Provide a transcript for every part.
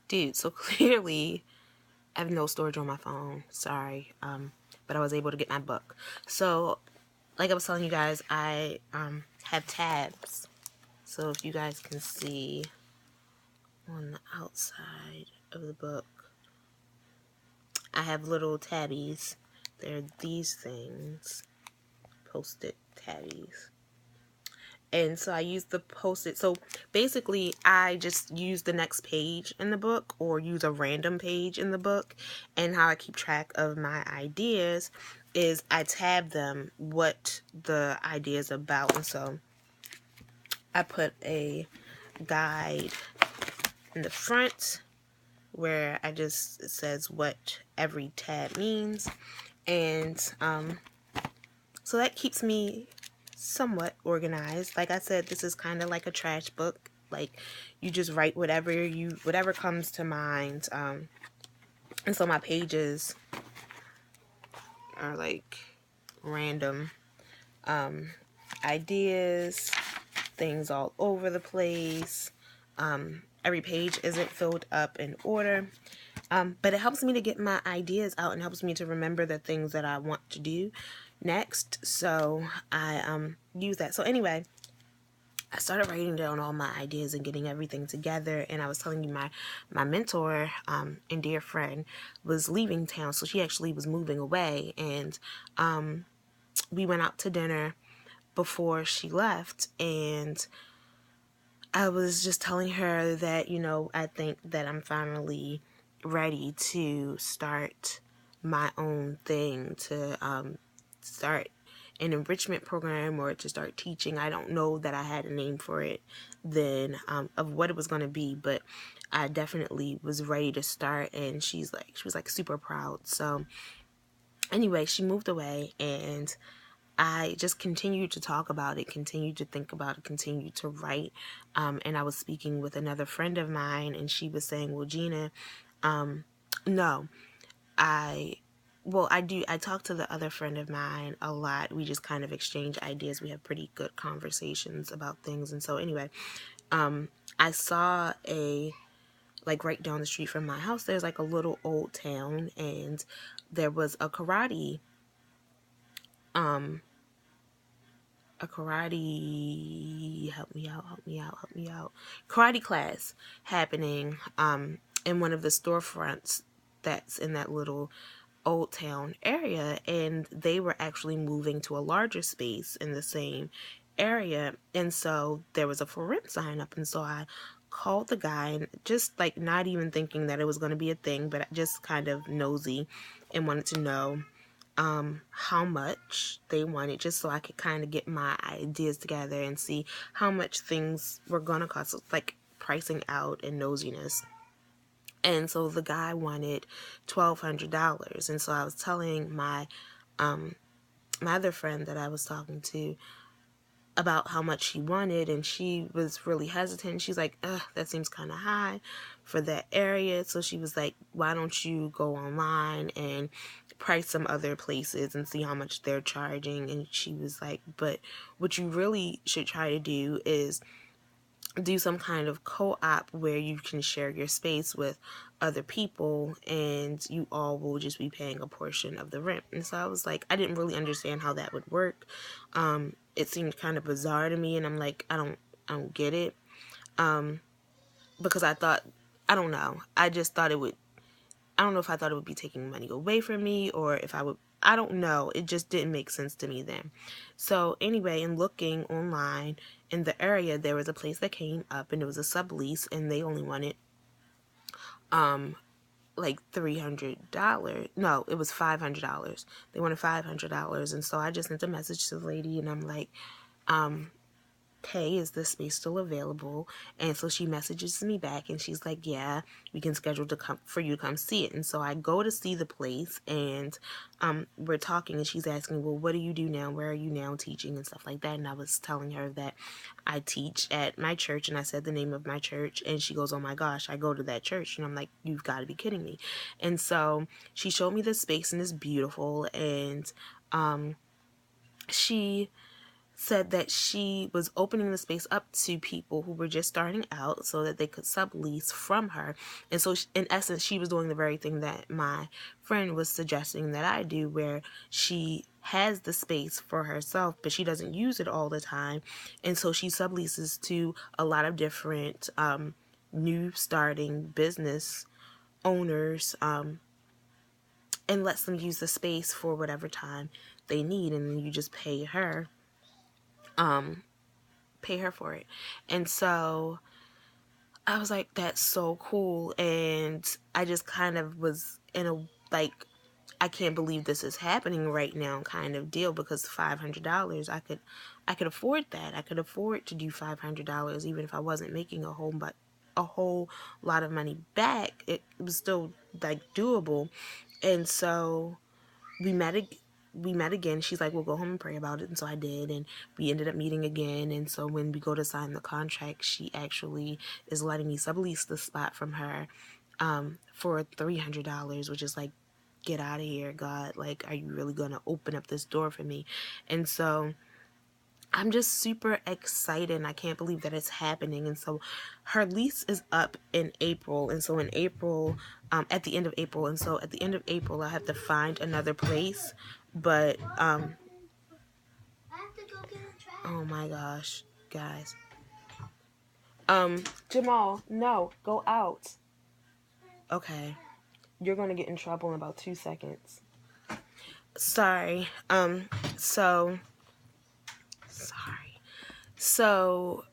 Dude, so clearly I have no storage on my phone. Sorry. But I was able to get my book. So, like I was telling you guys, I have tabs. So if you guys can see on the outside of the book, I have little tabbies. They're these things, post-it tabbies. And so I use the post-it. So basically, I just use the next page in the book or use a random page in the book. And how I keep track of my ideas is I tab them what the idea is about. And so I put a guide in the front where I just, it says what every tab means. And so that keeps me somewhat organized. Like I said, this is kind of like a trash book. Like, you just write whatever comes to mind. And so my pages are like random ideas, things all over the place. Every page isn't filled up in order. But it helps me to get my ideas out and helps me to remember the things that I want to do next. So I use that. So anyway, I started writing down all my ideas and getting everything together. And I was telling you, my mentor and dear friend was leaving town. So she actually was moving away. And we went out to dinner before she left. And I was just telling her that, you know, I think that I'm finally ready to start my own thing, to start an enrichment program or to start teaching. I don't know that I had a name for it then, of what it was going to be, but I definitely was ready to start. And she was like super proud. So anyway, she moved away and I just continued to talk about it, continued to think about it, continued to write. And I was speaking with another friend of mine, and she was saying, well, Gina, no, I talk to the other friend of mine a lot. We just kind of exchange ideas. We have pretty good conversations about things. And so anyway, I saw like right down the street from my house, there's like a little old town, and there was a karate karate class happening in one of the storefronts that's in that little old town area, and they were actually moving to a larger space in the same area. And so there was a for rent sign up, and so I called the guy, and just like not even thinking that it was going to be a thing, but just kind of nosy and wanted to know how much they wanted, just so I could kind of get my ideas together and see how much things were gonna cost, like pricing out and nosiness. And so the guy wanted $1,200, and so I was telling my my other friend that I was talking to about how much she wanted, and she was really hesitant. She's like, ugh, that seems kind of high for that area. So she was like, why don't you go online and price some other places and see how much they're charging? And she was like, but what you really should try to do is do some kind of co-op where you can share your space with other people and you all will just be paying a portion of the rent. And so I was like, I didn't really understand how that would work. It seemed kind of bizarre to me, and I'm like, I don't get it. Because I thought, I don't know. I just thought it would, I don't know if I thought it would be taking money away from me or if I don't know. It just didn't make sense to me then. So anyway, in looking online in the area, there was a place that came up and it was a sublease, and they only wanted like $300. No, it was $500. They wanted $500. And so I just sent a message to the lady, and I'm like, hey, is this space still available? And so she messages me back, and she's like, yeah, we can schedule to come for you to come see it. And so I go to see the place, and we're talking, and she's asking, well, what do you do now? Where are you now teaching and stuff like that? And I was telling her that I teach at my church, and I said the name of my church, and she goes, oh my gosh, I go to that church. And I'm like, you've got to be kidding me. And so she showed me this space, and it's beautiful, and she said that she was opening the space up to people who were just starting out so that they could sublease from her. And so in essence, she was doing the very thing that my friend was suggesting that I do, where she has the space for herself, but she doesn't use it all the time. And so she subleases to a lot of different new starting business owners, and lets them use the space for whatever time they need. And then you just pay her for it. And so I was like, that's so cool. And I just kind of was in a, like, I can't believe this is happening right now kind of deal, because $500, I could afford that. I could afford to do $500 even if I wasn't making a whole lot of money back. It was still like doable. And so we met again. She's like, we'll go home and pray about it. And so I did, and we ended up meeting again. And so when we go to sign the contract, she actually is letting me sublease the spot from her for $300, which is like, get out of here, God. Like, are you really gonna open up this door for me? And so I'm just super excited, and I can't believe that it's happening. And so her lease is up in April. And so in April, at the end of April, and so at the end of April, I have to find another place. But, oh my gosh, guys. Jamal, no, go out. Okay. You're going to get in trouble in about 2 seconds. Sorry. Sorry. So,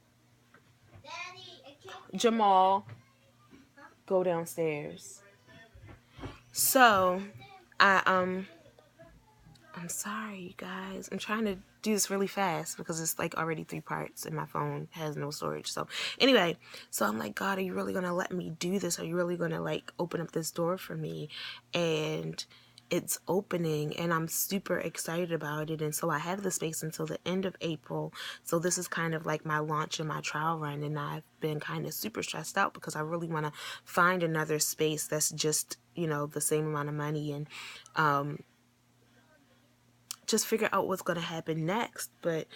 Jamal, go downstairs. So, I'm sorry, you guys. I'm trying to do this really fast because it's like already 3 parts and my phone has no storage. So anyway, so I'm like, God, are you really going to let me do this? Are you really going to like open up this door for me? And it's opening, and I'm super excited about it. And so I have the space until the end of April. So this is kind of like my launch and my trial run. And I've been kind of super stressed out because I really want to find another space that's just, you know, the same amount of money, and just figure out what's going to happen next. But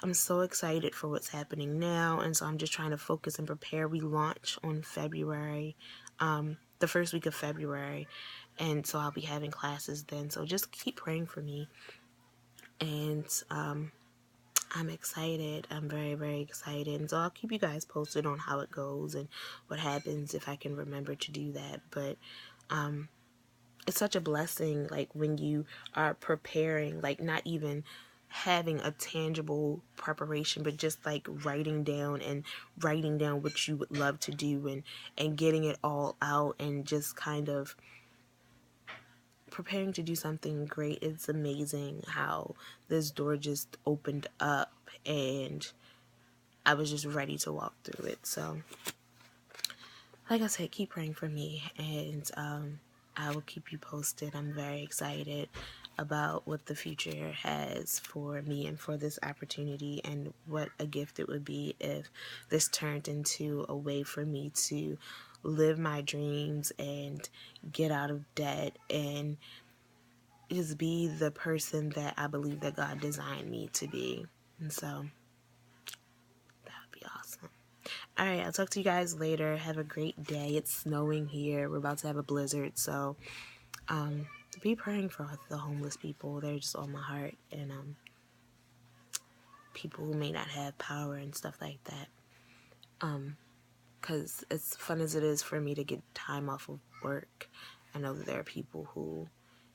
I'm so excited for what's happening now. And so I'm just trying to focus and prepare. We launch on February, the first week of February. And so I'll be having classes then. So just keep praying for me. And I'm excited. I'm very, very excited. And so I'll keep you guys posted on how it goes and what happens if I can remember to do that. But it's such a blessing, like when you are preparing, like not even having a tangible preparation, but just like writing down what you would love to do, and getting it all out, and just kind of preparing to do something great. It's amazing how this door just opened up, and I was just ready to walk through it. So like I said, keep praying for me, and I will keep you posted. I'm very excited about what the future has for me and for this opportunity, and what a gift it would be if this turned into a way for me to live my dreams and get out of debt and just be the person that I believe that God designed me to be. And so that would be awesome. All right, I'll talk to you guys later. Have a great day. It's snowing here. We're about to have a blizzard, so be praying for the homeless people. They're just on my heart, and people who may not have power and stuff like that. Because as fun as it is for me to get time off of work, I know that there are people who,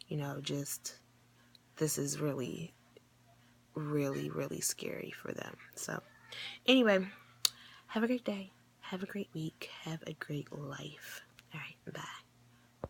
you know, just, this is really, really, really scary for them. So anyway, have a great day. Have a great week. Have a great life. All right, bye.